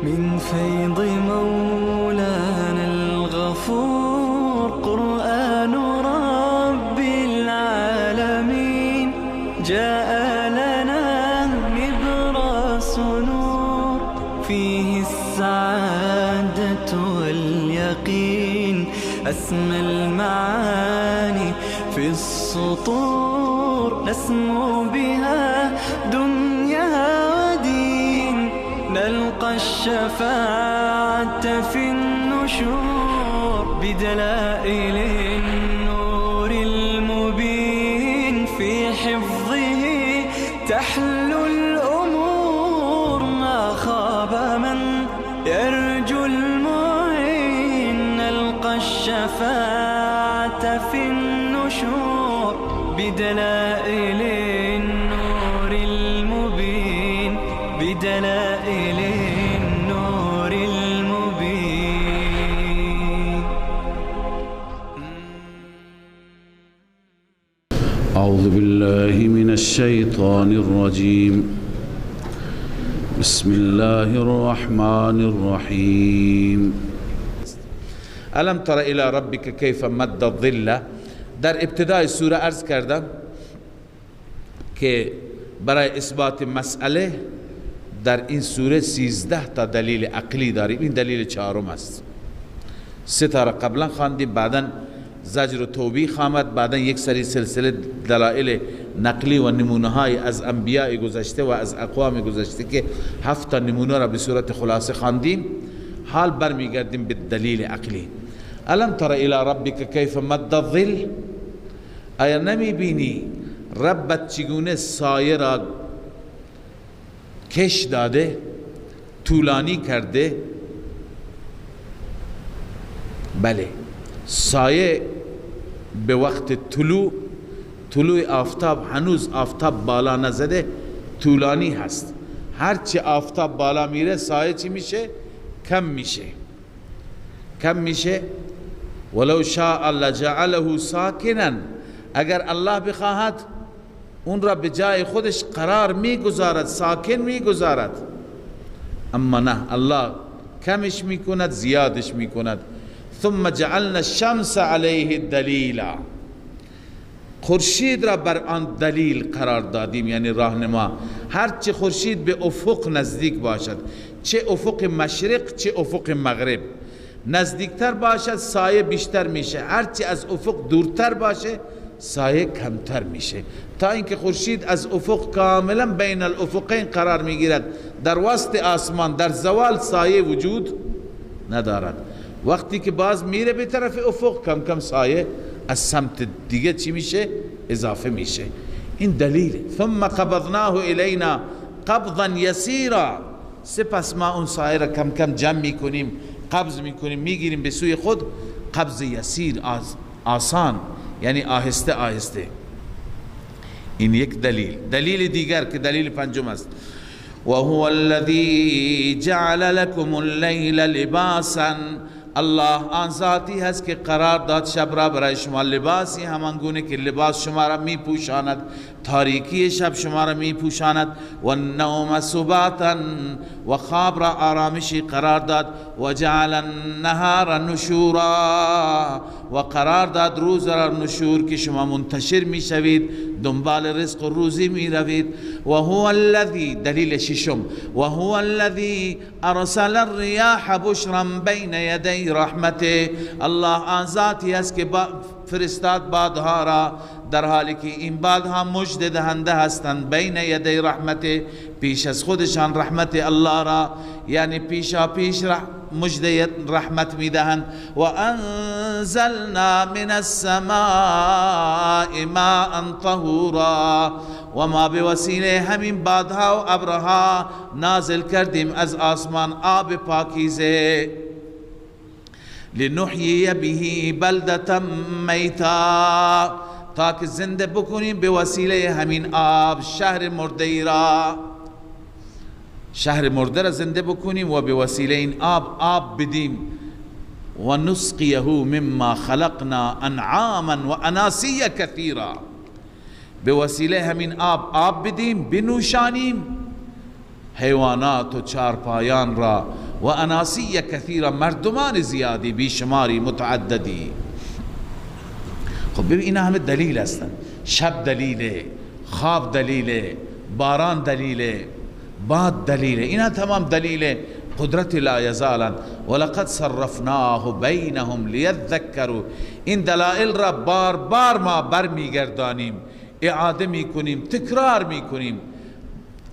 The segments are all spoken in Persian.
من فيض مولانا الغفور قرآن رب العالمين جاء لنا نبراس نور فيه السعادة واليقين أسمى المعاني في السطور نسمو بها دنيا ودين نلقى الشفاعة في النشور بدلائل النور المبين في حفظه تحلو الأمور ما خاب من يرجو المعين نلقى الشفاعة في النشور بدلائل النور المبين بدلائل النور المبين. أعوذ بالله من الشيطان الرجيم. بسم الله الرحمن الرحیم. الم تر الی ربک کیف مد الظل. در ابتدای سوره عرض کردم که برای اثبات مسئله در این سوره 13 تا دلیل عقلی داریم. این دلیل چهارم است. 3 تا را قبلا خواندیم، بعدا زجر و توبیخ آمد، بعدا یک سری سلسله دلائل نقلی و نمونه های از انبیاء گذشته و از اقوام گذشته که 7 تا نمونه را به صورت خلاصه خواندیم. حال برمیگردیم به دلیل عقلی. الم تر الی ربک کیف مد الظل. آیا نمی بینی ربت چگونه سایه را کش داده، طولانی کرده؟ بله، سایه به وقت طلوع آفتاب، هنوز آفتاب بالا نزده، طولانی هست. هرچی آفتاب بالا میره سایه چی میشه؟ کم میشه. ولو شاء لجعله ساکنا. اگر الله بخواهد اون را به جای خودش قرار میگذارد، ساکن میگذارد. اما نه، الله کمش میکند، زیادش میکند. ثم جعلنا الشمس علیه دلیلا. خورشید را بر آن دلیل قرار دادیم، یعنی راهنما. هرچه خورشید به افق نزدیک باشد، چه افق مشرق چه افق مغرب، نزدیکتر باشد سایه بیشتر میشه. هرچی از افق دورتر باشه سایه کمتر میشه، تا اینکه خورشید از افق کاملا بین الافقین قرار میگیرد، در وسط آسمان، در زوال سایه وجود ندارد. وقتی که باز میره به طرف افق کم کم سایه از سمت دیگه چی میشه؟ اضافه میشه. این دلیل. ثم قبضناه الینا قبضا یسیرا. سپس ما اون سایه را کم کم جمع میکنیم، قبض میکنیم، میگیریم به سوی خود. قبض یسیر، آسان، یعنی آهسته آهسته. این یک دلیل. دلیل دیگر که دلیل پنجم است، وهو الذی جعل لكم اللیل لباسا. الله آن ذاتی هست که قرار داد شب را برای شما لباسی، همان گونه که لباس شما را می پوشاند، تاریکی شب شما را می پوشاند. و النوم سباتا. و خواب را آرامشی قرار داد. و جعل النهار نشورا. و قرار داد روز را نشور که شما منتشر می شوید، دنبال رزق و روزی می روید. و هو الذی، دلیل ششم، و هو الذی ارسل الرياح بشرا بین یدی رحمته. الله آن ذاتی است که فرستاد بادها را در حالی که این بادها مژده دهنده هستند، بین یدی رحمته، پیش از خودشان رحمت الله را، یعنی پیشا پیش مژده رحمت میدهند. و انزلنا من السماء ماء طهورا. و ما به وسیله همین بادها و ابرها نازل کردیم از آسمان آب پاکیزه. لنحیی به بلدة میتا. تا که زنده بکنیم به وسیله همین آب شهر مرده را، شهر مرده را زنده بکنیم و به وسیله این آب بدیم. و نسقیه مما خلقنا انعاما و اناسی کثیرا. به وسیله همین آب بدیم، بنوشانیم حیوانات و چارپایان را و اناسی کثیرا، مردمان زیادی بیشماری متعددی. خب ببین اینا همه دلیل هستن. شب دلیله، خواب دلیله، باران دلیله، باد دلیله، اینا تمام دلیل قدرت لا یزالن. ولقد صرفناه بینهم لیذکروا، این دلائل را بار بار ما برمیگردانیم، اعاده میکنیم، تکرار میکنیم،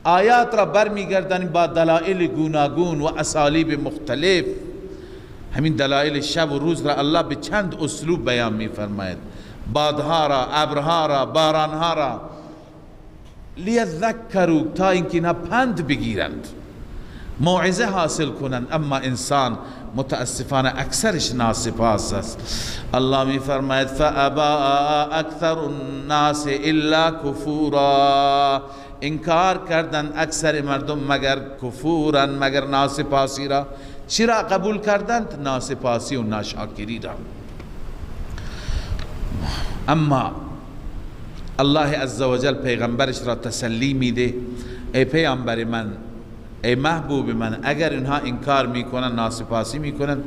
آیات را برمیگردانیم با دلائل گوناگون و اسالیب مختلف. همین دلائل شب و روز را الله به چند اسلوب بیان میفرماید، بادها را، ابرها را، بارانها را، لیذکروا، تا اینکه اینا پند بگیرند، موعظه حاصل کنند. اما انسان متاسفانه اکثرش ناسپاس است. الله می فرماید فابا اکثر الناس الا کفورا، انکار کردند اکثر مردم مگر کفورا، مگر ناسپاسی را. چرا قبول کردند؟ ناسپاسی و ناشاکری را. اما الله عزوجل پیغمبرش را تسلی میده، ای پیغمبر من، ای محبوب من، اگر اینها انکار میکنن، ناسپاسی میکنن،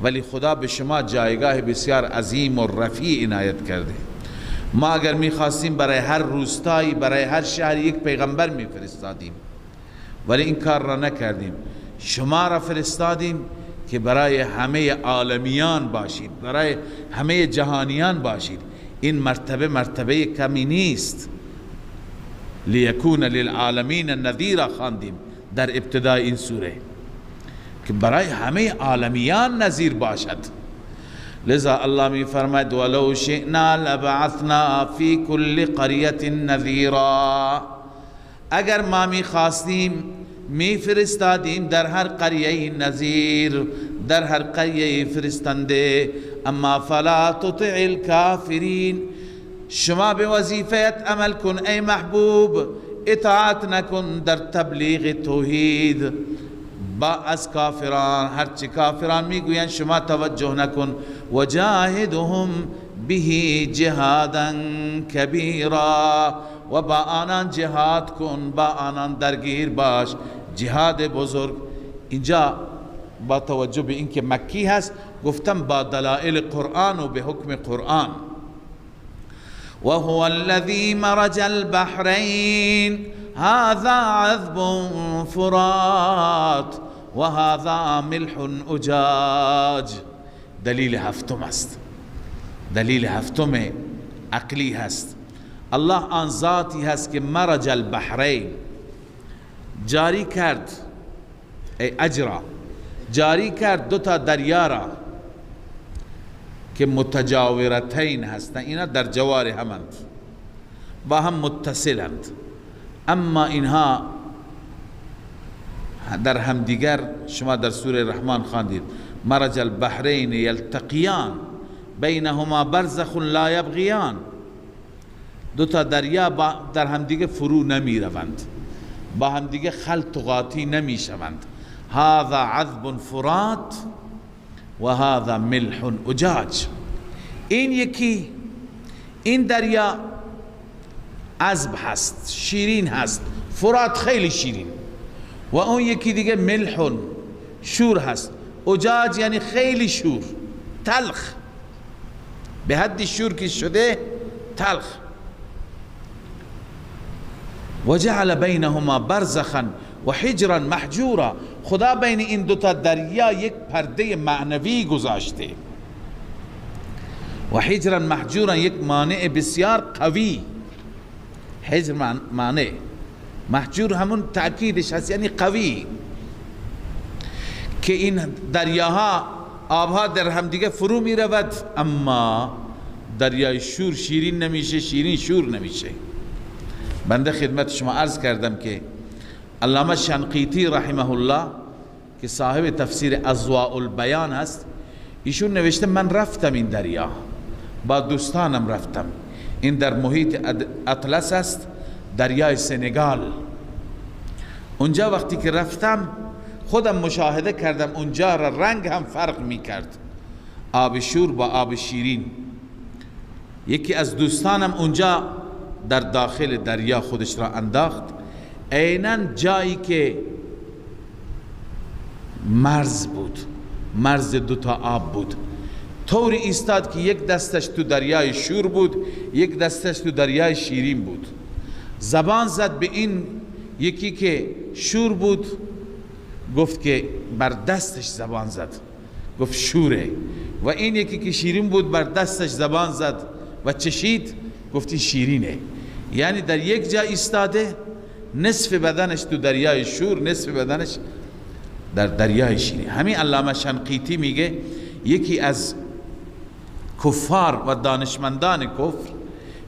ولی خدا به شما جایگاه بسیار عظیم و رفیع عنایت کرده. ما اگر میخواستیم برای هر روستایی، برای هر شهر یک پیغمبر میفرستادیم، ولی این کار را نکردیم. شما را فرستادیم که برای همه عالمیان باشید، برای همه جهانیان باشید. این مرتبه مرتبه کمی نیست. لیکون للعالمین نذیرا خواندیم در ابتدای این سوره که برای همه عالمیان نذیر باشد. لذا الله می فرماید ولو شئنا لبعثنا فی کل قریة نذیرا، اگر ما می خواستیم می فرستادیم در هر قریه نذیر، در هر قریه فرستنده. اما فلا تطع الکافرین، شما به وظیفت عمل کن ای محبوب، اطاعت نکن در تبلیغ توحید با از کافران. هرچی کافران میگویند شما توجه نکن. وجاهدهم به جهادا کبیرا، و با آنان جهاد کن، با آنان درگیر باش، جهاد بزرگ. اینجا با توجه به اینکه مکی هست گفتم با دلائل قرآن و به حکم قرآن. وهو الذي مرج البحرين هذا عذب فرات وهذا ملح أجاج. دلیل هفتم است، دلیل هفتم عقلی هست. الله آن ذاتی هست که مرج البحرین، جاری کرد، ای اجرا، جاری کرد دو تا دریا را که متجاورتین هستند، اینا در جوار همند، با هم متصلند، اما اینها در همدیگر. شما در سوره رحمان خواندید مرج البحرین یلتقیان بینهما برزخ لا یبغیان، دو تا دریا در همدیگه فرو نمی روند، با همدیگه خلط و قاطی نمی شوند. هذا عذب فرات و هذا ملح اجاج. این یکی، این دریا عذب هست، شیرین هست، فرات خیلی شیرین، و اون یکی دیگه ملح شور هست، اجاج یعنی خیلی شور، تلخ، به حد شور که شده تلخ. وجعل بینهما برزخا و حجرا محجورا، خدا بین این دوتا دریا یک پرده معنوی گذاشته، و حجرا محجورا یک مانع بسیار قوی. حجر مانع، محجور همون تأکیدش هست یعنی قوی، که این دریاها آبها در هم دیگه فرو می رود، اما دریای شور شیرین نمیشه، شیرین شور نمیشه. بنده خدمت شما عرض کردم که علامه شنقیطی رحمه الله که صاحب تفسیر اضواء البیان هست، ایشون نوشته من رفتم این دریا، با دوستانم رفتم، این در محیط اطلس است، دریای سنگال. اونجا وقتی که رفتم خودم مشاهده کردم اونجا را رنگ هم فرق می کرد، آب شور با آب شیرین. یکی از دوستانم اونجا در داخل دریا خودش را انداخت، عیناً جایی که مرز بود، مرز دوتا آب بود، طوری ایستاد که یک دستش تو دریای شور بود، یک دستش تو دریای شیرین بود. زبان زد به این یکی که شور بود، گفت که بر دستش زبان زد، گفت شوره. و این یکی که شیرین بود بر دستش زبان زد و چشید، گفتی شیرینه. یعنی در یک جا ایستاده، نصف بدنش تو دریای شور، نصف بدنش در دریای شیرین. همین علامه شنقیطی میگه یکی از کفار و دانشمندان کفر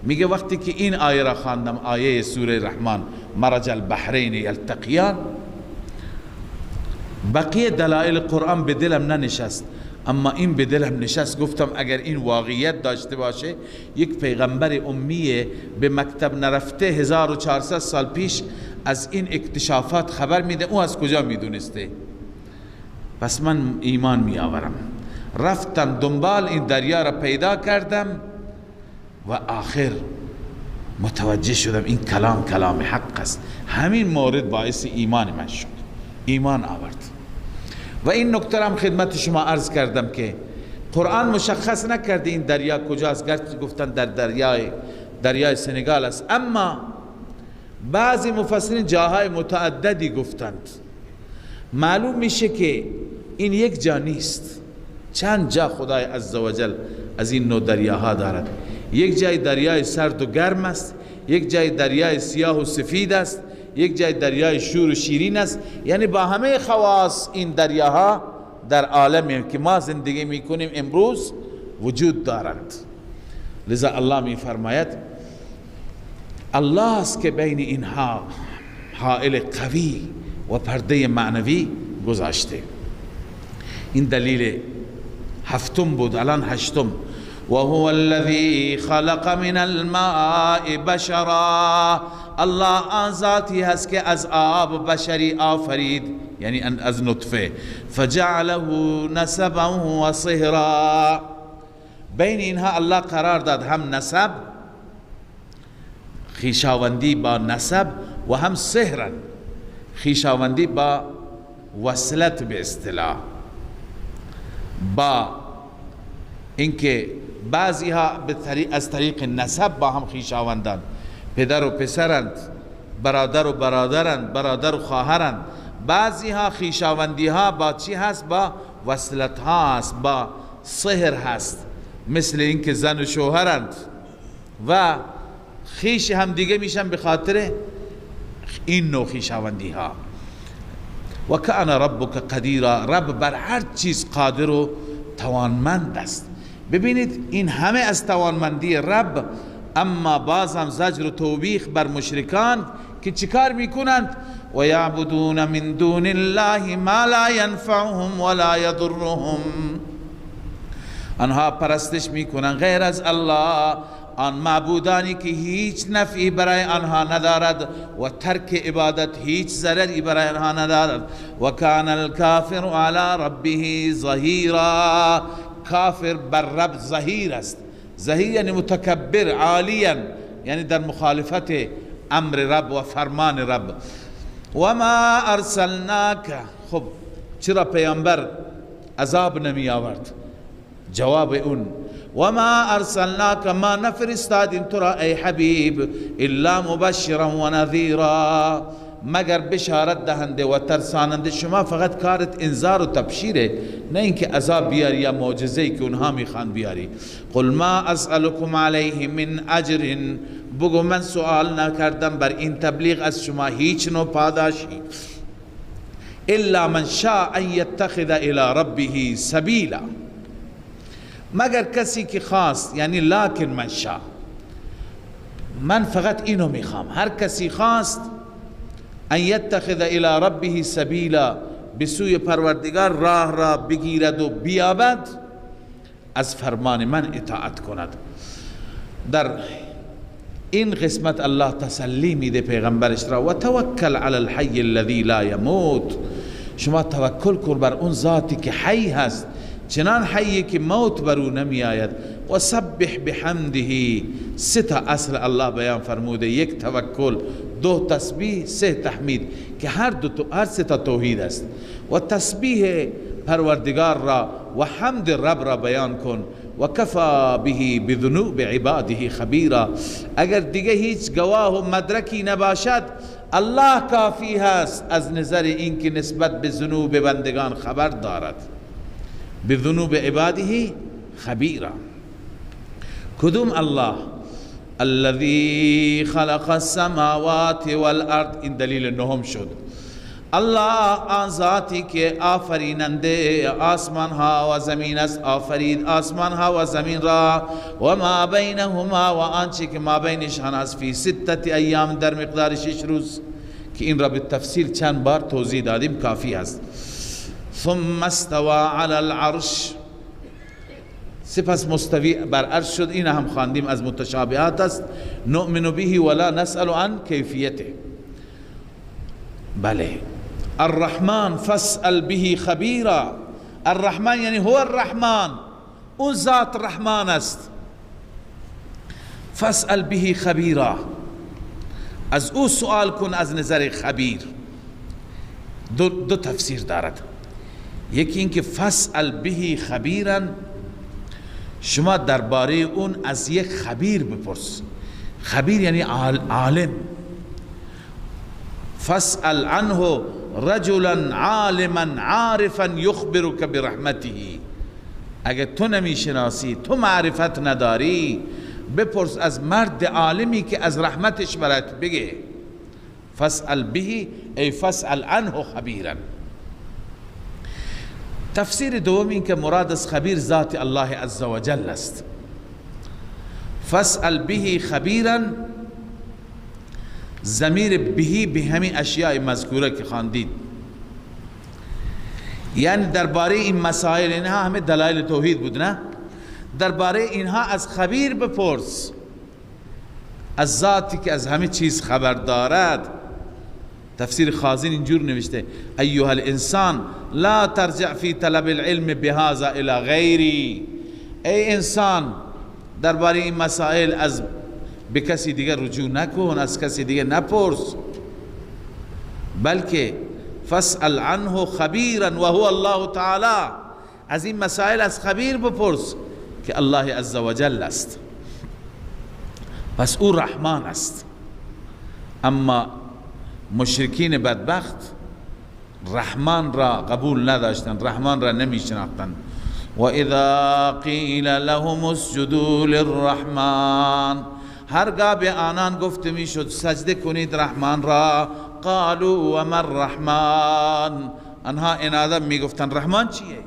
میگه وقتی که این آیه را خواندم، آیه سوره رحمان مرج البحرین یلتقیان، بقیه دلایل قرآن به دلم ننشست، اما این به دلم نشست. گفتم اگر این واقعیت داشته باشه، یک پیغمبر امیه به مکتب نرفته 1400 سال پیش از این اکتشافات خبر میده، او از کجا میدونسته؟ پس من ایمان می آورم. رفتم دنبال این دریا را پیدا کردم و آخر متوجه شدم این کلام حق است. همین مورد باعث ایمان من شد، ایمان آورد. و این نکته هم خدمت شما عرض کردم که قرآن مشخص نکرده این دریا کجاست، گرچه گفتن در دریای سنگال است، اما بعضی مفسرین جاهای متعددی گفتند. معلوم میشه که این یک جا نیست، چند جا خدای عزوجل از این نوع دریاها دارد. یک جای دریای سرد و گرم است، یک جای دریای سیاه و سفید است، یک جای دریای شور و شیرین است. یعنی با همه خواص این دریاها در عالمی که ما زندگی میکنیم امروز وجود دارند. لذا الله میفرماید الله است که بین اینها حائل قوی و پرده معنوی گذاشته. این دلیل هفتم بود، الان هشتم. وهو الذي خلق من الماء بشرا، الله ذاتی هست که از آب بشری آفرید، یعنی از نطفه. فجعله نسبا و صهرا، بین اینها الله قرار داد هم نسب، خویشاوندی با نسب، و هم صهرا، خویشاوندی با وصلت به اصطلاح، با اینکه بعضی ها از طریق نسب با هم خویشاوندان، پدر و پسرند، برادر و برادرند، برادر و خواهرند. بعضی ها خویشاوندی ها با چی هست؟ با وصلت ها هست، با صهر هست، مثل اینکه زن و شوهرند و خویش هم دیگه میشن به خاطر این نوع خویشاوندی ها. و کان ربک قدیرا، رب بر هر چیز قادر و توانمند است. ببینید این همه از توانمندی رب، اما باز هم زجر و توبیخ بر مشرکان که چیکار میکنند؟ و یعبدون من دون الله ما لا ینفعهم ولا یضرهم، آنها پرستش میکنند غیر از الله آن معبودانی که هیچ نفعی برای آنها ندارد و ترک عبادت هیچ ضرری برای آنها ندارد. و کان الکافر علی ربه ظهیرا، کافر بر رب ظهیر است. ظهیر یعنی متکبر، عالیا، یعنی در مخالفت امر رب و فرمان رب. و ما ارسلناک، خب چرا پیامبر عذاب نمی آورد؟ جواب اون و ما ارسلناک، ما نفرستادیم تو را ای حبیب الا مبشرا و نذیرا، مگر بشارت دهنده و ترساننده. شما فقط کارت انذار و تبشیره، نه اینکه عذاب بیاری یا معجزه‌ای که اونها میخوان بیاری. قل ما اسألكم علیه من اجر، بگو من سوال نکردم بر این تبلیغ از شما هیچ نوع پاداشی، الا من شاء ان یتخذ الی ربه سبیلا، مگر کسی که خواست، یعنی لکن من شاء، من فقط اینو میخوام، هر کسی خواست ان یتخذ الی ربه سبیلا، به سوی پروردگار راه را بگیرد و بیابد، از فرمان من اطاعت کند. در این قسمت الله تسلی میده پیغمبرش را، و توکل علی الحی الذی لا یموت، شما توکل کن بر اون ذاتی که حی هست، چنان حیی که موت بر او نمی آید. و سبح بحمده، سه تا اصل الله بیان فرموده، یک توکل، دو تسبیح، سه تحمید که هر سه تا توحید است. و تسبیح پروردگار را و حمد رب را بیان کن. و کفا به بذنوب عباده خبیرا، اگر دیگه هیچ گواه و مدرکی نباشد الله کافی هست از نظر این که نسبت به ذنوب بندگان خبر دارد. بذنوب عباده خبیرا. کدوم الله؟ الذي خلق السماوات والارض. این دلیل نهم شد. الله آن ذاتی که آفریننده آسمان ها و زمین است، آفرید آسمان ها و زمین را و ما بینهما و آنچه که ما بینشان است فی 6 ایام در مقدار 6 روز که این را به تفصیل چند بار توضیح دادیم کافی است. ثم استوى على العرش، سپس مستوی بر عرش شد. این هم خواندیم از متشابهات است. نؤمن به ولا نسأل عن کیفیته. بله. الرحمن فاسأل به خبیرا. الرحمن یعنی هو الرحمن، اون ذات رحمان است. فاسأل به خبیرا، از او سوال کن از نظر خبیر. دو تفسیر دارد. یکی این که فاسأل به خبیرا، شما درباره اون از یک خبیر بپرس. خبیر یعنی عالم. فاسأل عنه رجلا عالما عارفا یخبرک برحمته. اگر تو نمیشناسی، تو معرفت نداری، بپرس از مرد عالمی که از رحمتش برات بگه. فاسأل به ای فاسأل عنه خبیرا. تفسیر دوم این که مراد از خبیر ذات الله عزوجل است. فاسأل به خبیرا، ضمیر بهی به همین اشیاء مذکوره که خواندید، یعنی درباره این مسائل، اینها همه دلایل توحید بود نه؟ درباره اینها از خبیر بپرس، از ذاتی که از همه چیز خبر دارد. تفسیر خازن اینجور نوشته ایها الانسان لا ترجع فی طلب العلم بهذا الى غیری. ای انسان درباره این مسائل از به کسی دیگر رجوع نکن، از کسی دیگر نپرس، بلکه فاسأل عنه خبیرا و هو الله تعالی. از این مسائل از خبیر بپرس که الله عزوجل است. پس او رحمان است. اما مشرکین بدبخت رحمان را قبول نداشتند، رحمان را نمی شناختند. و اذا قیل لهم اسجدوا للرحمن، هرگاه به آنان گفته می شد سجده کنید رحمان را، قالوا و ما الرحمن، آنها انادم می گفتند رحمان چیه؟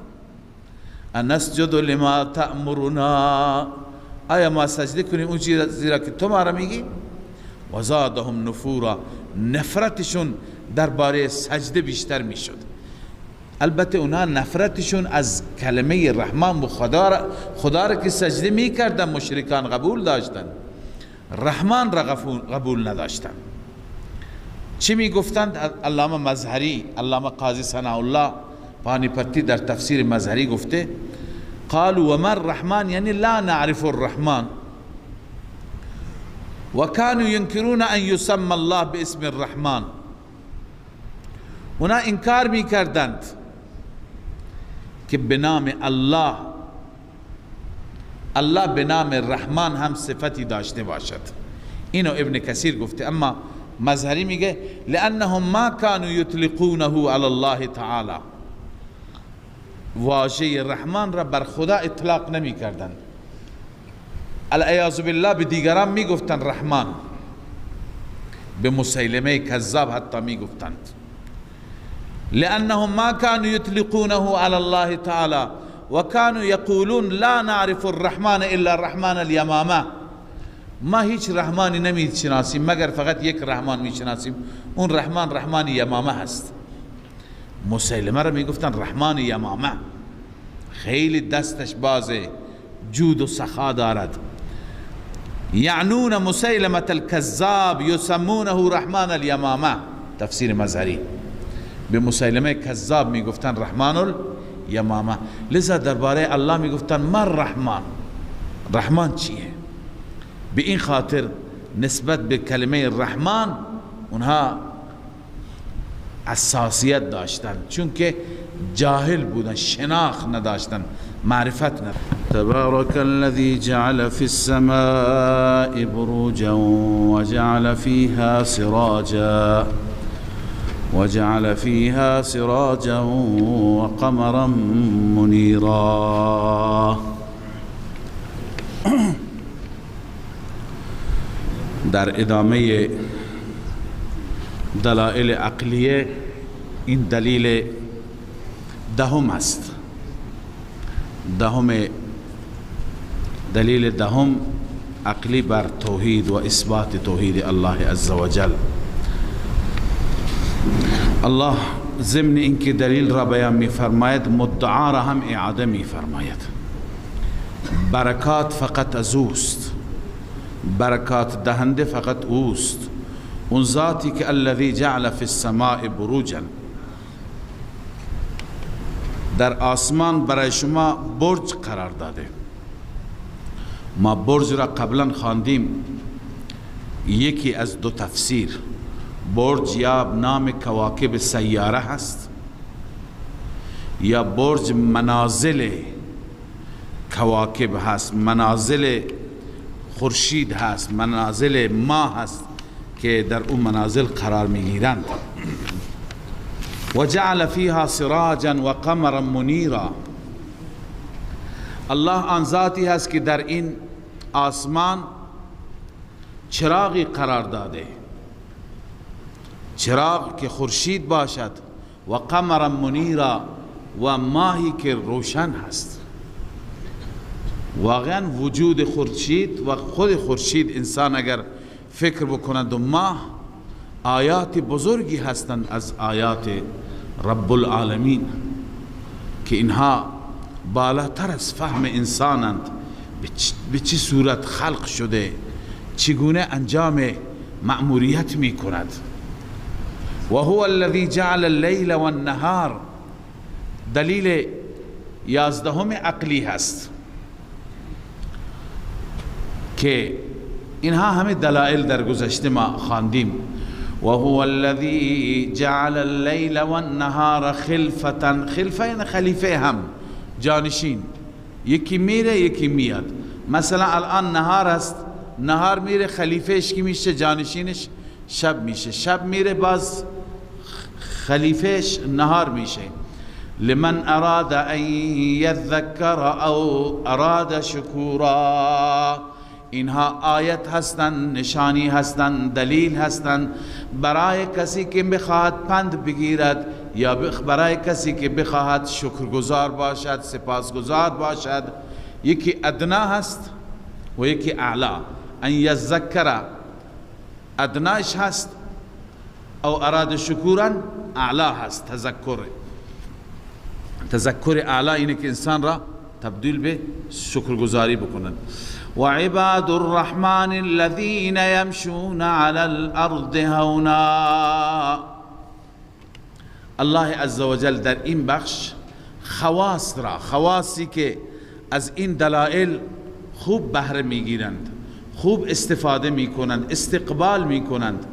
انسجد لما تأمرنا، آیا ما سجده کنیم اون چیزی را که تو ما را میگی؟ و زادهم نفورا، نفرتشون درباره سجده بیشتر میشد. البته اونها نفرتشون از کلمه رحمان و خدا را که سجده میکردن مشرکان قبول داشتن، رحمان را قبول نداشتن. چی میگفتند؟ علامه مظهری، علامه قاضی ثناءالله پانیپتی در تفسیر مظهری گفته قالوا و ما الرحمن یعنی لا نعرف الرحمن و كانوا ينكرون ان يسمى الله باسم الرحمن. اونا انکار میکردند که به نام الله به نام رحمان هم صفتی داشته باشد. اینو ابن کثیر گفته. اما مظهری میگه لانهم ما كانوا يطلقونه على الله تعالی، واژه رحمان را بر خدا اطلاق نمی کردند. العیاذ بالله به دیگران می گفتند رحمان، به مسیلمه کذاب حتی می گفتند. لانهم ما كانوا يطلقونه على الله تعالی و كانوا يقولون لا نعرف الرحمن الا الرحمن اليمامه، ما هیچ رحمانی نمی شناسیم مگر فقط یک رحمان می شناسیم، اون رحمان یمامه هست. مسیلمه را می گفتن رحمان یمامه، خیلی دستش بازه، جود و سخا دارد. یعنون مسیلمه الکذاب یسمونه رحمان الیمامه. تفسیر مظهری به مسیلمه کذاب می گفتن رحمان الیمامه. لذا درباره الله می گفتن ما رحمان، رحمان چیه؟ به این خاطر نسبت به کلمه رحمان اونها حساسیت داشتن، چون که جاهل بودن، شناخت نداشتن، معرفت نداشتن. تبارك الذي جعل في السماء بروجا وجعل فيها سراجا وقمرا منيرا. در ادامه دلائل عقلیه این دلیل دهم است. دلیل دهم عقلی بر توحید و اثبات توحید الله عز وجل. الله ضمن اینکه دلیل را بیان می فرماید، مدعا را هم اعاده می فرماید. برکات فقط از اوست، برکات دهنده فقط اوست. اون ذاتی که الذی جعل فی السماء بروجا، در آسمان برای شما برج قرار داده. ما برج را قبلا خواندیم، یکی از دو تفسیر. برج یا نام کواکب سیاره هست، یا برج منازل کواکب هست، منازل خورشید هست، منازل ماه هست که در اون منازل قرار میگیرند. و جعل فیها سراجا و قمرا منیرا. الله آن ذاتی هست که در این آسمان چراغی قرار داده، چراغ که خورشید باشد، و قمرا منیرا، و ماهی که روشن هست. واقعا وجود خورشید و خود خورشید، انسان اگر فکر بکند، و ماه آیات بزرگی هستند از آیات رب العالمین که اینها بالاتر از فهم انسانند. به چه صورت خلق شده، چگونه انجام مأموریت می کند. و هو الذی جعل اللیل و النهار، دلیل 11 عقلی هست که اینها همه دلائل در گذشته ما خواندیم. و هو الذی جعل اللیل و النهار خلفة. خلفه یعنی خلیفه، هم جانشین، یکی میره یکی میاد. مثلا الان نهار است، نهار میره، خلیفهش کی میشه؟ جانشینش شب میشه. شب میره، باز خلیفهش نهار میشه. لمن اراد ان یذکر او اراد شکورا. اینها آیت هستند، نشانی هستند، دلیل هستند برای کسی که بخواهد پند بگیرد، یا برای کسی که بخواهد شکرگزار باشد، سپاسگزار باشد. یکی ادنا هست و یکی اعلا. ان یذکر ادناش هست، او اراد شکورا اعلا هست. تذکر اعلا اینه که انسان را تبدیل به شکرگزاری بکنند. و عباد الرحمن الذین یمشون علی الارض هونا. الله عزوجل در این بخش خواصی که از این دلائل خوب بهره میگیرند، خوب استفاده میکنند، استقبال میکنند،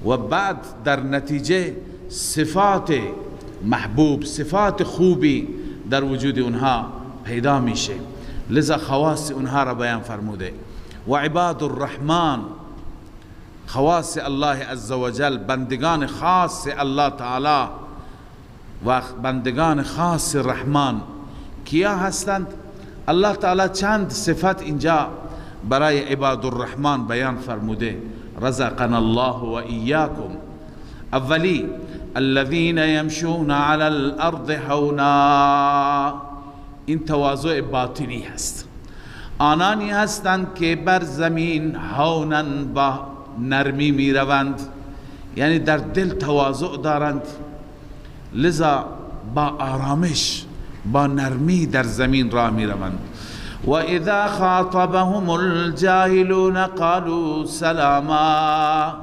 و بعد در نتیجه صفات محبوب، صفات خوبی در وجود اونها پیدا میشه. لذا خواص اونها را بیان فرموده. و عباد الرحمن، خواص الله عزوجل، بندگان خاص الله تعالی و بندگان خاص رحمان کیا هستند؟ الله تعالی چند صفت اینجا برای عباد الرحمن بیان فرموده. رزقنا الله و ایاکم. اولی الذین یمشون علی الارض هونا. این تواضع باطنی هست. آنانی هستند که بر زمین هونا با نرمی می روند، یعنی در دل تواضع دارند، لذا با آرامش، با نرمی در زمین راه می روند. و اذا خاطبهم الجاهلون قالوا سلاما.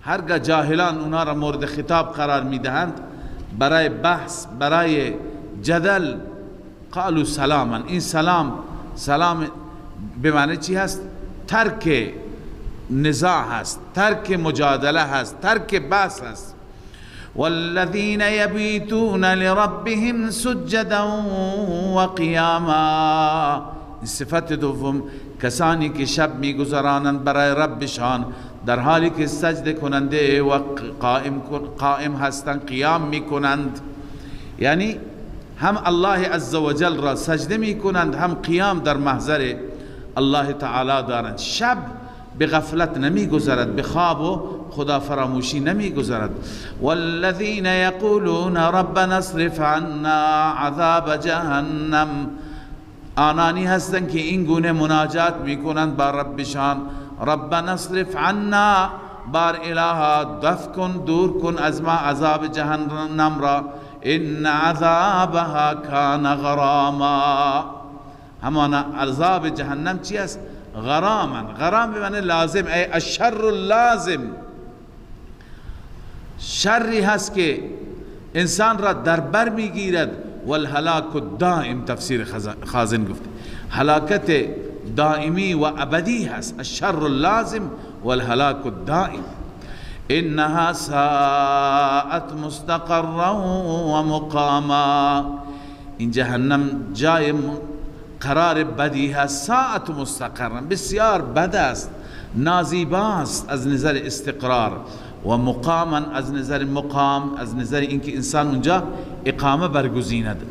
هرگاه جاهلان اونا را مورد خطاب قرار می دهند، برای بحث، برای جدل، قالوا سلاما. این سلام به معنی چی هست؟ ترک نزاع هست، ترک مجادله هست، ترک بحث هست. والذین یبیتون لربهم سجدا و قیاما، صفت دوم کسانی که شب میگذرانند برای ربشان در حالی که سجده کننده و قائم هستند، قیام میکنند. یعنی هم الله عزوجل را سجده میکنند، هم قیام در محضر الله تعالی دارند. شب به غفلت نمیگذرد، به خواب و خدا فراموشی نمیگذرد. والذین یقولون ربنا اصرف عنا عذاب جهنم، آنانی هستند که این گونه مناجات میکنند با ربشان، ربنا اصرف عنا، بار الها دفع کن، دور کن از ما عذاب جهنم را، ان عذابها کان غراما. همان عذاب جهنم چی است؟ غراما. غرام به معنی لازم، ای الشر اللازم، شری هست که انسان را در بر میگیرد. والهلاک الدائم، تفسیر خازن گفت هلاکت دائمی و ابدی هست، الشر اللازم والهلاک الدائم. انها ساءت مستقرا و مقاما، این جهنم جای قرار بدی هست. ساعت مستقرا، بسیار بد است، نازیباست از نظر استقرار، و مقاما از نظر مقام، از نظر اینکه انسان اونجا اقامه برگزیند.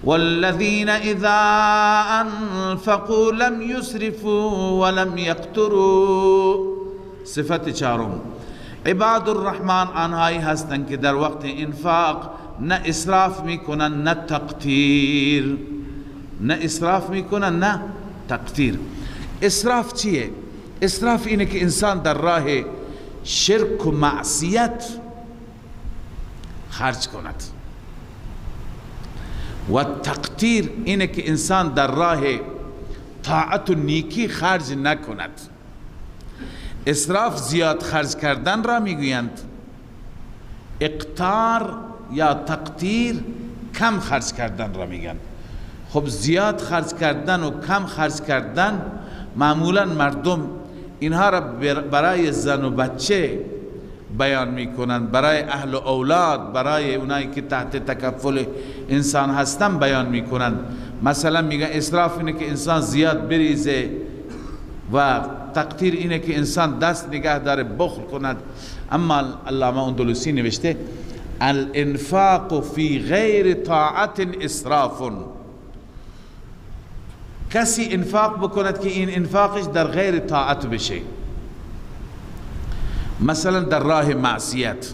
والذین اذا انفقوا لم یسرفوا ولم یقتروا، صفت چهارم عباد الرحمن آنهایی هستند که در وقت انفاق نه اسراف میکنن نه تقتیر، نه اسراف میکنن نه تقتیر. اسراف چیه؟ اسراف اینه که انسان در راه شرک و معصیت خرج کند، و تقتیر اینه که انسان در راه طاعت و نیکی خرج نکند. اسراف زیاد خرج کردن را میگویند، اقتار یا تقتیر کم خرج کردن را میگن. خب زیاد خرج کردن و کم خرج کردن معمولا مردم اینها را برای زن و بچه بیان میکنند، برای اهل و اولاد، برای اونایی که تحت تکفل انسان هستن بیان میکنند. مثلا میگن اسراف اینه که انسان زیاد بریزه، و تقتیر اینه که انسان دست نگه داره بخل کند. اما علامه اندلسی نوشته الانفاق فی غیر طاعت اسراف، کسی انفاق بکند که این انفاقش در غیر طاعت بشه، مثلا در راه معصیت،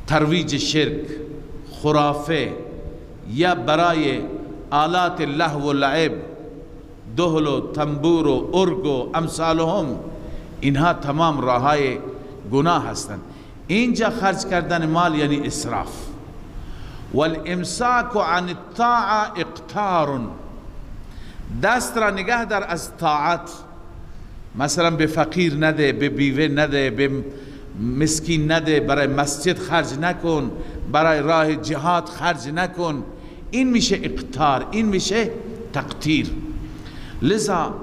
ترویج شرک، خرافه، یا برای آلات لهو و لعب، دهل و تنبور و ارگ و امثالهم، اینها تمام راههای گناه هستند. اینجا خرج کردن مال یعنی اسراف. والامساک عن الطاعه اقتار، دست را نگه در از طاعت، مثلا به فقیر نده، به بیوه نده، به مسکین نده، برای مسجد خرج نکن، برای راه جهاد خرج نکن، این میشه اقتار، این میشه تقتیر. لذا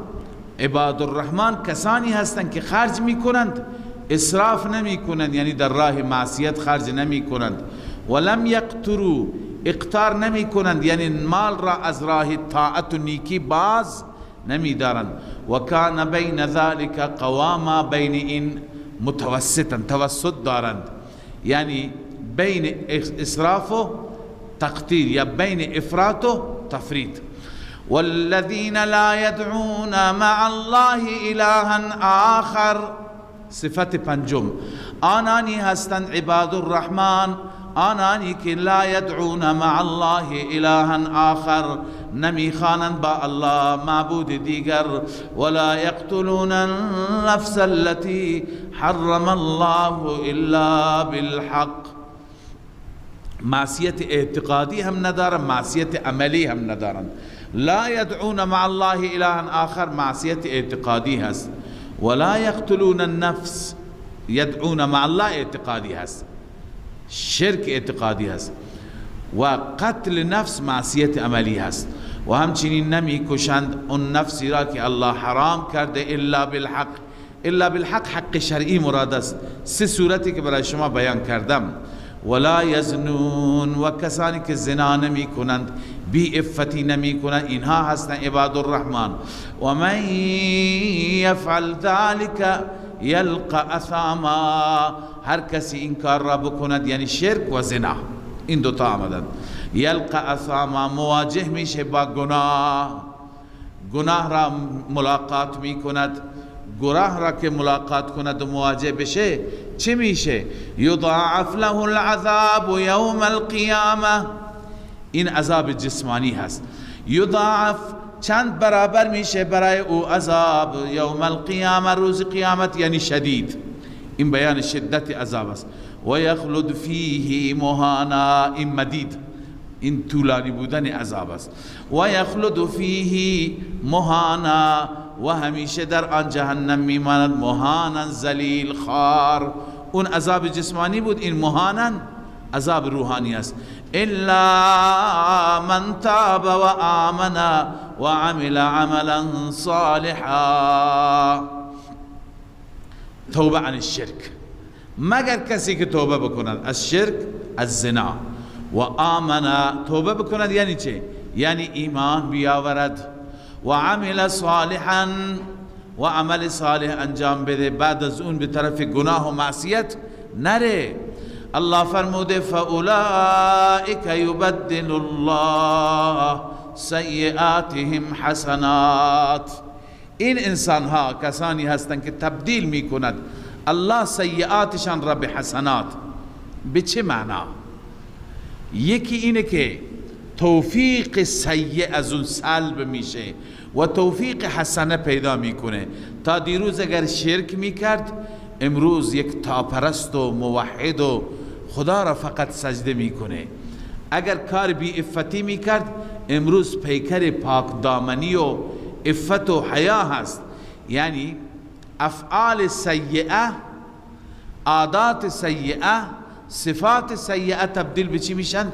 عباد الرحمن کسانی هستند که خرج میکنند، اسراف نمی کنند، یعنی در راه معصیت خرج نمی کنند. ولم یقتروا، اقتار نمی کنند، یعنی مال را از راه طاعت و نیکی باز نمی دارند. و کان بین ذلك قواما، بین این متوسطا، توسط دارند، یعنی بین اسراف و تقتیر یا بین افراط و تفرید. والذین لا يدعون مع الله الها آخر، صفت پنجم آنانی هستند عباد الرحمن، آنانی که لا يدعون مع الله الها آخر، نمیخوانند با الله معبود دیگر. ولا يقتلون النفس التي حرم الله الا بالحق، معصیت اعتقادی هم ندارند، معصیت عملی هم ندارند. لا يدعون مع الله الها آخر معصیت اعتقادی هست. ولا يقتلون النفس، يدعون مع الله اعتقادی هست، شرک اعتقادی هست، و قتل نفس معصیت عملی هست. و همچنین نمی کشند اون نفسی را که الله حرام کرده الا بالحق، الا بالحق حق شرعی مراد است. سه صورتی که برای شما بیان کردم. ولا یزنون، و کسانی که زنا نمی کنند، بی افتی نمی کنند، اینها هستند عباد الرحمن. و من یفعل ذلك یلقى اثاما، هر کسی این کار را بکند، یعنی شرک و زنا، این دوتا آمدند. یلقى اثاما، مواجه میشه با گناه را ملاقات میکند. گناه را که ملاقات کند و مواجه بشه چه میشه؟ یضاعف له العذاب یوم القیامه، این عذاب جسمانی هست. یضاعف، چند برابر میشه برای او عذاب، یوم القیامه، روز قیامت، یعنی شدید. این بیان شدت عذاب است. و یخلد فیه مهانا، این مدید، این طولانی بودن عذاب است. و یخلد فیه مهانا، و همیشه در آن جهنم میماند مهانا ذلیل خوار. اون عذاب جسمانی بود، این مهانا عذاب روحانی است. الا من تاب و آمن و عمل عملا صالحا، توبه عن الشرک، مگر کسی که توبه بکند از شرک، از زنا، و آمن، توبه بکند یعنی چه؟ یعنی ایمان بیاورد، و عمل صالحا، و عمل صالح انجام بده، بعد از اون به طرف گناه و معصیت نره. الله فرموده فاولئک یبدل الله سیئاتهم حسنات، این انسان ها کسانی هستند که تبدیل می کند الله سیئاتشان را به حسنات. به چه معنا؟ یکی اینه که توفیق سیء از اون سلب میشه و توفیق حسنه پیدا میکنه. تا دیروز اگر شرک میکرد، امروز یک تاپرست و موحد و خدا را فقط سجده میکنه. اگر کار بی افتی میکرد، امروز پیکر پاک دامنی و افت و حیا هست. یعنی افعال سیئه، عادات سیئه، صفات سیئه تبدیل به چی میشن؟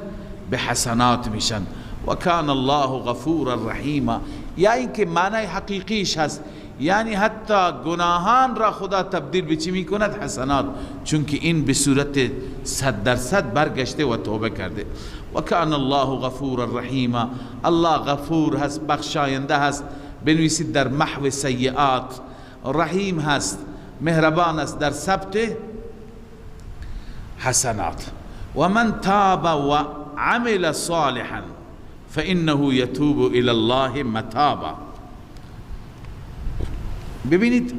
به حسنات میشن. و کان الله غفورا رحیما، یا اینکه معنی حقیقیش هست، یعنی حتی گناهان را خدا تبدیل به چی میکند؟ حسنات، چون که این به صورت 100% برگشته و توبه کرده. و کان الله غفورا رحیما، الله غفور هست، بخشاینده هست، بنویسید در محو سیئات. رحیم هست، مهربان است در ثبت حسنات. و من تاب و عمل صالحا فانه یتوب الی الله متابا. ببینید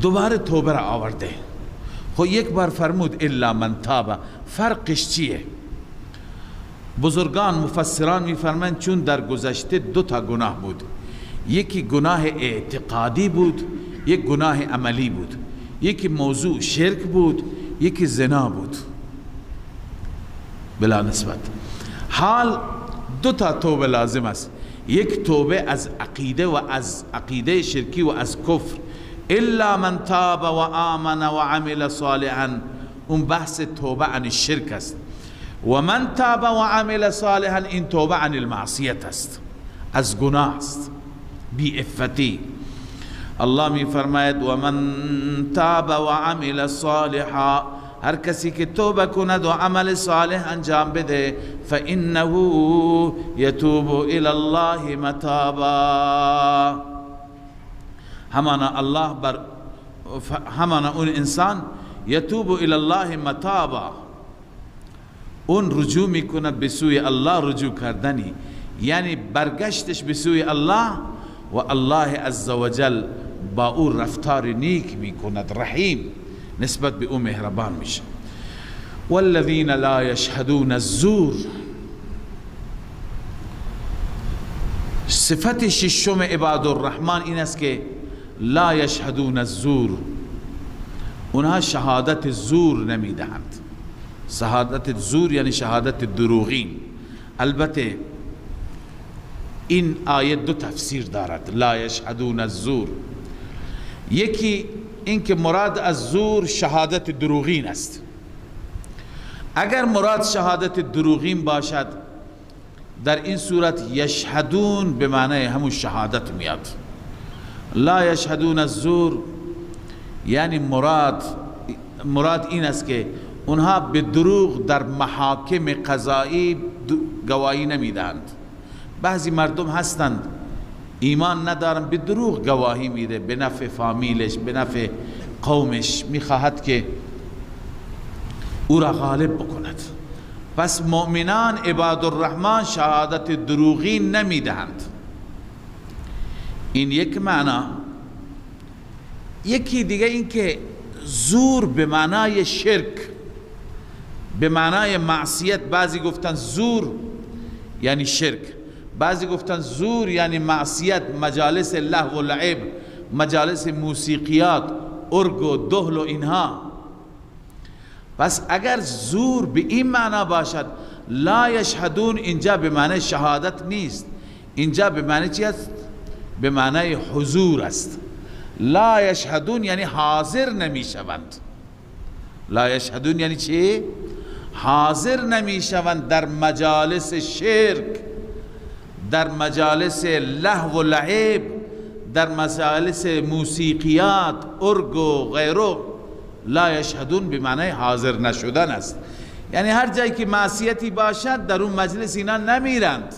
دوباره توبه را آورده. خب یک بار فرمود الا من تاب، فرقش چیه؟ بزرگان مفسران میفرمایند چون در گذشته دو تا گناه بود، یکی گناه اعتقادی بود، یک گناه عملی بود. یکی موضوع شرک بود، یکی زنا بود بلا نسبت. حال دو تا توبه لازم است، یک توبه از عقیده و از عقیده شرکی و از کفر. الا من تاب و آمن و عمل صالحا، اون بحث توبه عن الشرک است. و من تاب و عمل صالحا، این توبه عن المعصیت است، از گناه است، بی افتی. الله می فرماید و من تاب و عمل صالحا، هر کسی که توبه کند و عمل صالح انجام بده، فانه یتوب الی الله متابا، همانا اون انسان یتوب الی الله متابا، اون رجوع میکند به سوی الله، رجوع کردنی یعنی برگشتش به سوی الله، و الله عزوجل با او رفتار نیک میکند، رحیم نسبت به او مهربان میشه. والذین لا یشهدون الزور، صفت ششم عباد الرحمن این است که لا یشهدون الزور، اونها شهادت زور نمیدهند. شهادت زور یعنی شهادت دروغین. البته این آیت دو تفسیر دارد، لا یشهدون الزور. یکی این که مراد از زور شهادت دروغین است. اگر مراد شهادت دروغین باشد، در این صورت یشهدون به معنی همون شهادت میاد. لا یشهدون الزور یعنی مراد این است که اونها به دروغ در محاکم قضایی گواهی نمیدهند. بعضی مردم هستند ایمان ندارن، به دروغ گواهی میده، به نفع فامیلش، به نفع قومش، میخواهد که او را غالب بکند. پس مؤمنان عباد الرحمن شهادت دروغی نمیدهند. این یک معنا. یکی دیگه این که زور به معنای شرک، به معنای معصیت. بعضی گفتن زور یعنی شرک، بعضی گفتن زور یعنی معصیت، مجالس لهو و لعب، مجالس موسیقیات، ارگ و دهل و اینها. پس اگر زور به این معنا باشد، لا یشهدون اینجا به معنی شهادت نیست، اینجا به معنی چی است؟ به معنی حضور است. لا یشهدون یعنی حاضر نمی شوند. لا یشهدون یعنی چی؟ حاضر نمی شوند در مجالس شرک، در مجالس لهو و لعب، در مجالس موسیقیات، ارگ و غیره. لا یشهدون به معنی حاضر نشدن است. یعنی هر جایی که معصیتی باشد در اون مجلس اینا نمیرند،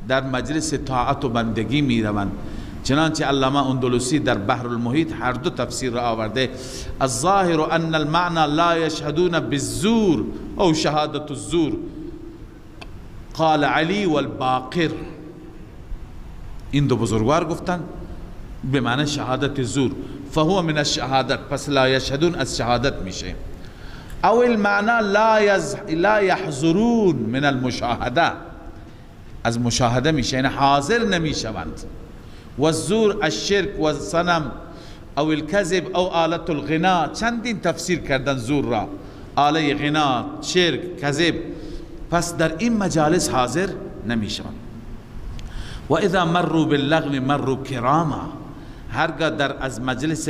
در مجلس طاعت و بندگی میروند. چنانچه علامه اندلسی در بحر المحیط هر دو تفسیر را آورده. الظاهر ان المعنى لا یشهدون بالزور او شهادت الزور، قال علی والباقر. این دو بزرگوار گفتن به معنی شهادت زور، فهو من الشهادت، پس لا یشهدون از شهادت میشه. او المعنى لا یحضرون من المشاهده، از مشاهده میشه، یعنی حاضر نمیشوند. و الزور الشرک و الصنم او الكذب او آلت الغنا. چندین تفسیر کردن زور را، آله غنا، شرک، کذب. پس در این مجالس حاضر نمیشوند. و اذا مروا باللغو مروا کراما، هرگاه در از مجلس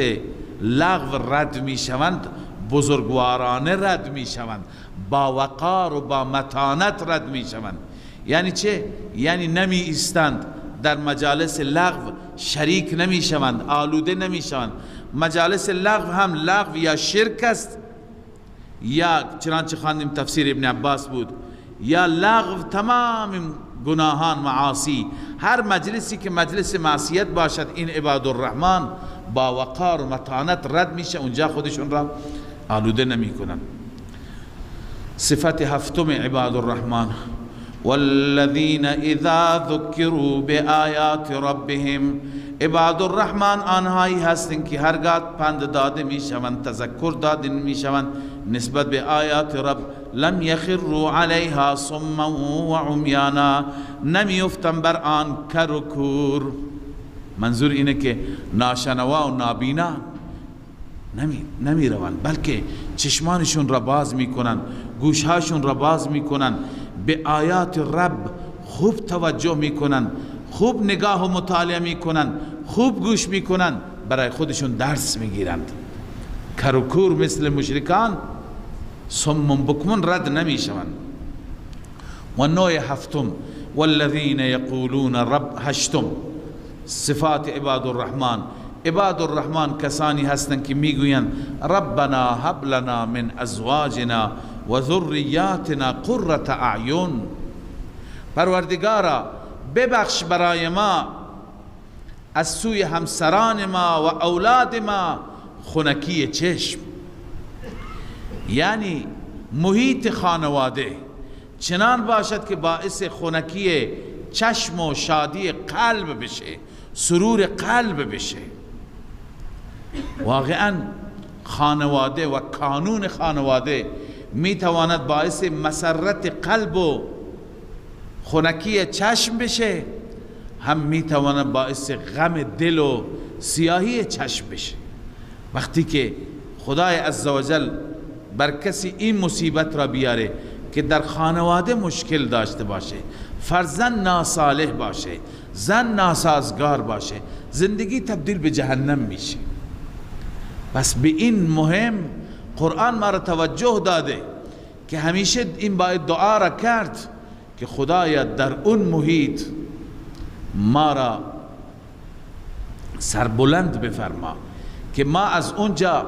لغو رد میشوند بزرگوارانه رد میشوند، با وقار و با متانت رد میشوند. یعنی چه؟ یعنی نمی ایستند در مجالس لغو، شریک نمی شوند، آلوده نمی شوند. مجالس لغو هم لغو یا شرک است، یا چنانچه خواندیم تفسیر ابن عباس بود، یا لغو تمام گناهان، معاصی. هر مجلسی که مجلس معصیت باشد این عباد الرحمن با وقار و متانت رد میشه، اونجا خودشون را آلوده نمی کنند. صفت هفتم عباد الرحمن: والذین اذا ذکروا بآیات ربهم. عباد الرحمن آنهایی هستند که هرگاه پند داده می شوند، تذکر داده می شوند نسبت به آیات رب، لم یخروا علیها صما و عمیانا، نمی افتن بر آن کر و کور. منظور اینه که ناشنوا و نابینا نمی روند، بلکه چشمانشون را باز می کنند، گوشهاشون را باز می کنند، به آیات رب خوب توجه می کنند، خوب نگاه و مطالعه می کنند، خوب گوش می کنند، برای خودشون درس می گیرند. کر و کور مثل مشرکان صم بکم رد نمی شوند. و نوع هفتم: والذین یقولون رب. هشتم صفات عباد الرحمن. عباد الرحمن کسانی هستند که میگویند ربنا هب لنا من ازواجنا و ذریاتنا قرة اعین. پروردگارا ببخش برای ما از سوی همسران ما و اولاد ما خنکی چشم. یعنی محیط خانواده چنان باشد که باعث خنکی چشم و شادی قلب بشه، سرور قلب بشه. واقعا خانواده و کانون خانواده میتواند باعث مسرت قلب و خنکی چشم بشه، هم میتواند باعث غم دل و سیاهی چشم بشه. وقتی که خدای عزوجل بر کسی این مصیبت را بیاره که در خانواده مشکل داشته باشه، فرزند ناصالح باشه، زن ناسازگار باشه، زندگی تبدیل به جهنم میشه. پس به این مهم قرآن ما را توجه داده که همیشه این باید دعا را کرد که خدایا در اون محیط ما را سربلند بفرما که ما از اونجا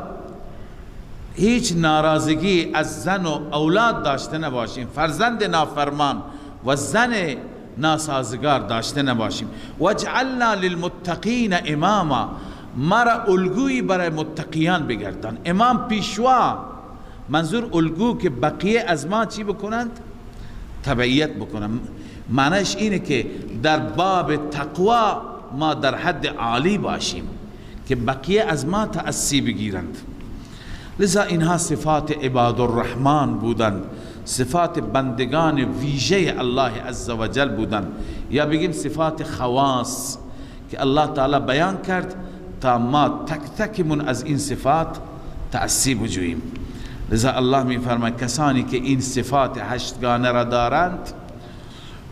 هیچ ناراضگی از زن و اولاد داشته نباشیم، فرزند نافرمان و زن ناسازگار داشته نباشیم. واجعلنا للمتقین اماما، مرا الگویی برای متقیان بگردان. امام پیشوا، منظور الگو که بقیه از ما چی بکنند؟ تبعیت بکنند. معنیش اینه که در باب تقوا ما در حد عالی باشیم که بقیه از ما تأسی بگیرند. لذا اینها صفات عباد الرحمن بودند، صفات بندگان ویژه الله عزوجل بودند، یا بگیم صفات خواص که الله تعالی بیان کرد تا ما تک تکمون از این صفات تأسی بجوییم. لذا الله می فرماید کسانی که این صفات هشتگانه را دارند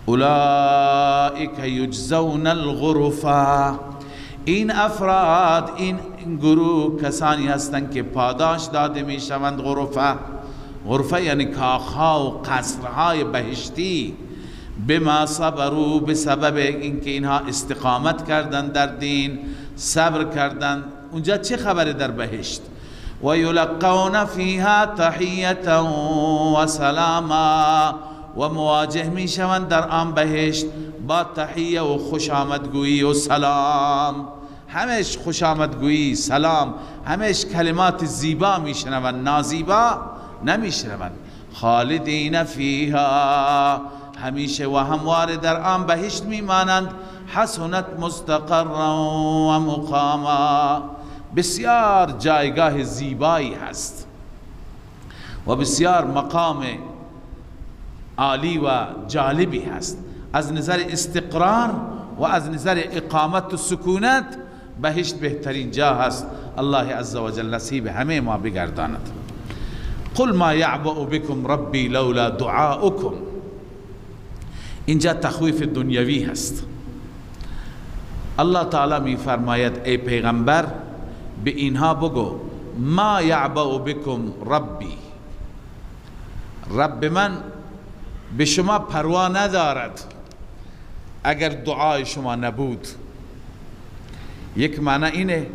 اولئک یجزون الغرفا، این افراد، این گروه کسانی هستند که پاداش داده می شوند. غرفه یعنی کاخها و قصرهای بهشتی، بما صبروا، بسبب اینکه اینها استقامت کردن در دین، صبر کردن. اونجا چه خبره در بهشت؟ و یلقون فیها تحیة و سلاما، و مواجه می شوند در آن بهشت با تحیه و خوش آمدگویی و سلام. همش خوش آمدگویی، سلام، همش کلمات زیبا می شنوند، نازیبا نمی شنوند. خالدین فیها، همیشه و همواره در آن بهشت می مانند. حسنت مستقرا و مقاما، بسیار جایگاه زیبایی هست و بسیار مقام عالی و جالبی هست. از نظر استقرار و از نظر اقامت و سکونت بهشت بهترین جا هست. الله عزوجل نصیب همه ما بگرداند. قل ما یعبأ بكم ربی لولا دعاؤکم، اینجا تخویف دنیوی هست. الله تعالی می فرماید ای پیغمبر به اینها بگو ما یعبأ بكم ربی، رب من به شما پروا ندارد اگر دعای شما نبود. یک معنی اینه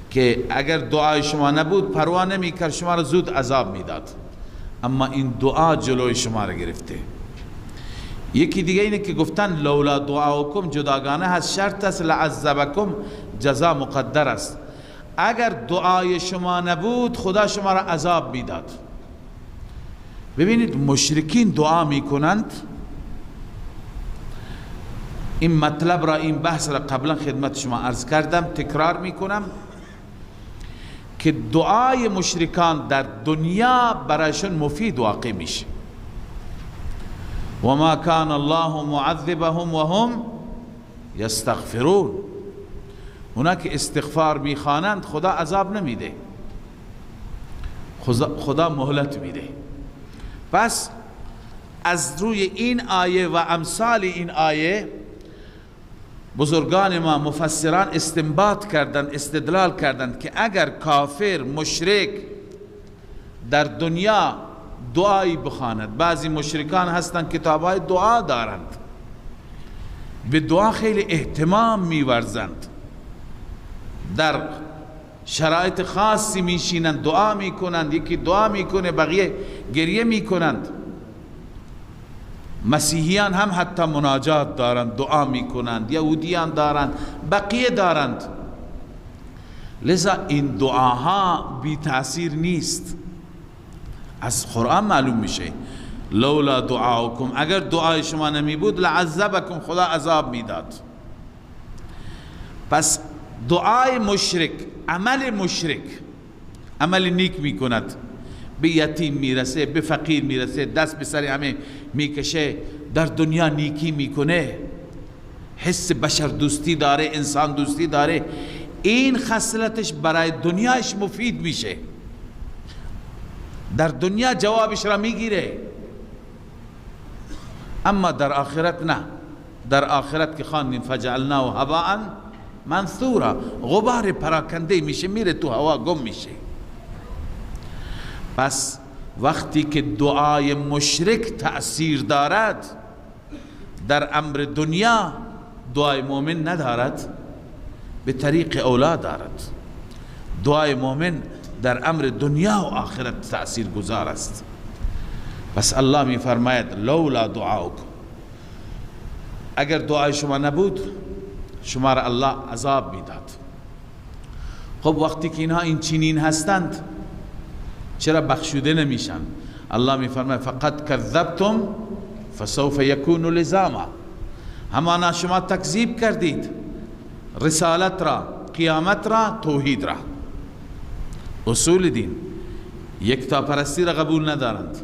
که اگر دعای شما نبود پروا نمی کرد، شما را زود عذاب میداد، اما این دعا جلوی شما را گرفته. یکی دیگه اینه که گفتن لولا دعاؤکم جداگانه هست، شرط است، لعذبکم جزا مقدر است. اگر دعای شما نبود خدا شما را عذاب میداد. ببینید مشرکین دعا میکنند. این مطلب را، این بحث را قبلا خدمت شما عرض کردم، تکرار میکنم که دعای مشرکان در دنیا برایشون مفید واقع میشه. و ما کان الله معذبهم و هم یستغفرون، اونا که استغفار میخوانند خدا عذاب نمیده، خدا مهلت میده. پس از روی این آیه و امثال این آیه بزرگان ما مفسران استنباط کردند، استدلال کردند که اگر کافر مشرک در دنیا دعایی بخواند، بعضی مشرکان هستند کتابای دعا دارند، به دعا خیلی اهتمام میورزند، در شرایط خاصی میشینند دعا میکنند، یکی دعا میکنه بقیه گریه میکنند. مسیحیان هم حتی مناجات دارند، دعا میکنند، یهودیان دارند، بقیه دارند. لذا این دعاها بی تأثیر نیست، از قرآن معلوم میشه. لولا دعاؤکم، اگر دعای شما نمی بود لعذبکم، خدا عذاب میداد. پس دعای مشرک، عمل مشرک، عمل نیک میکند، به یتیم میرسه، به فقیر میرسه، دست به سر همه میکشه، در دنیا نیکی میکنه، حس بشر دوستی داره، انسان دوستی داره، این خصلتش برای دنیاش مفید میشه، در دنیا جوابش را میگیره. اما در آخرت نه. در آخرت که خواندیم فجعلناه هباء منثورا، غبار پراکنده میشه، میره تو هوا، گم میشه. پس وقتی که دعای مشرک تأثیر دارد در امر دنیا، دعای مؤمن ندارد. به طریق اولاد دارد. دعای مؤمن در امر دنیا و آخرت تأثیر گذار است. پس الله می فرماید لولا دعاؤکم، اگر دعای شما نبود شما را الله عذاب میداد. خب وقتی که اینها این چنین هستند چرا بخشوده نمیشن؟ الله می فرماید فقط کذبتم فسوف یکون لزاما، همانا شما تکذیب کردید رسالت را، قیامت را، توحید را. اصول دین یکتا پرستی را قبول ندارند،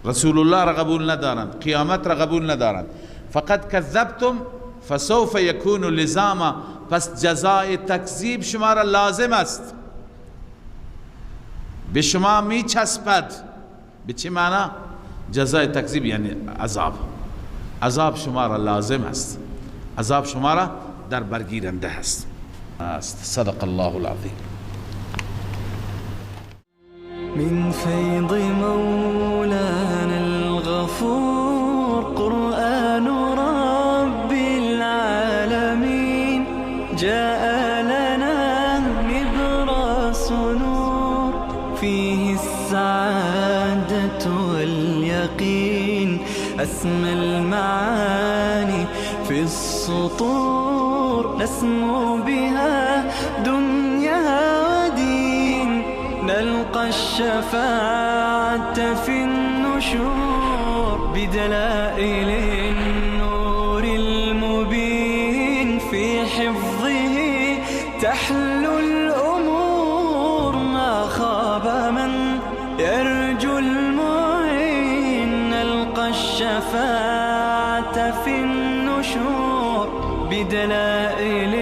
رسول الله را قبول ندارند، قیامت را قبول ندارند. فقط کذبتم فسوف یکون لزاما، پس جزای تکذیب شما را لازم است، به شما می چسبد. به چه معنی؟ جزای تکذیب یعنی عذاب. عذاب شما را لازم است، عذاب شما را در برگیرنده است. صدق الله العظیم. من فيض مولانا الغفور قرآن رب العالمين جاء لنا نبراس نور فيه السعادة واليقين أسمى المعاني في السطور نسمو بها دنيا ودين نلقى الشفاعة في النشور بدلائل النور المبين في حفظه تحلو الأمور ما خاب من يرجو المعين نلقى الشفاعة في النشور بدلائل